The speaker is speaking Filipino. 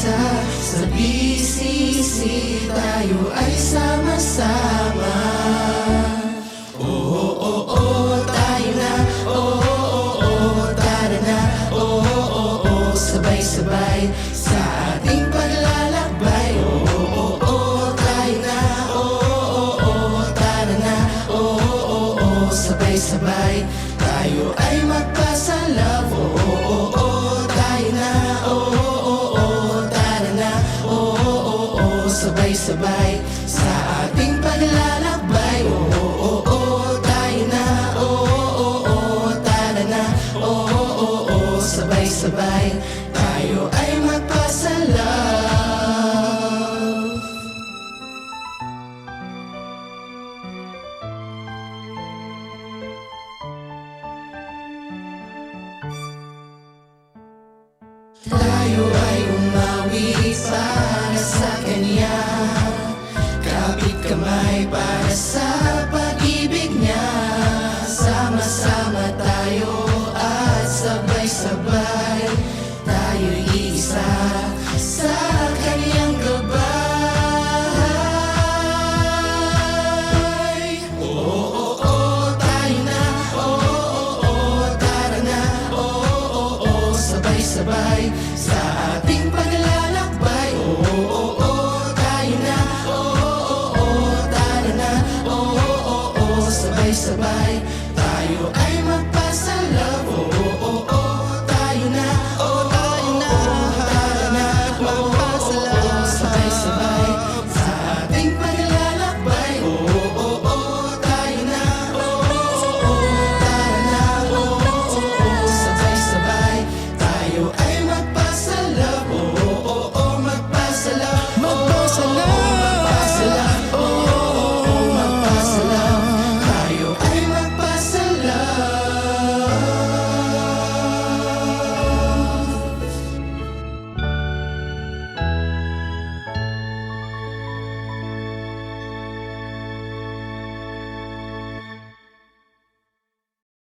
iisa. Sa BCC tayo ay sama-sama. Oo, oo, oo, tayo na. Oo, oo, oo, tara na. Oo, oo, oo, sabay-sabay sa ating paglalakbay. Oo, oo, oo, tayo na. Oo, oo, oo, tara na. Oo, oo, oo, sabay-sabay tayo ay magpasalove. Oo, oo, oo, tayo na. Oo, oo, oo, tara na. Oo, oo, oo, sabay-sabay sa ating paglalakbay. Oo, oo, oo, tayo na. Oo, oo, oo, tara na. Oo, oo, oo, sabay-sabay tayo ay magpasalove. Tayo ay umawi para sa Kanya, kapit kamay para sa pag-ibig niya. Sama-sama tayo at sabay-sabay tayo'y iisa sa Kanyang gabay. Oo, oo, oo, tayo na. Oo, oo, oo, tara na. Oo, oo, oo, sabay-sabay sa ating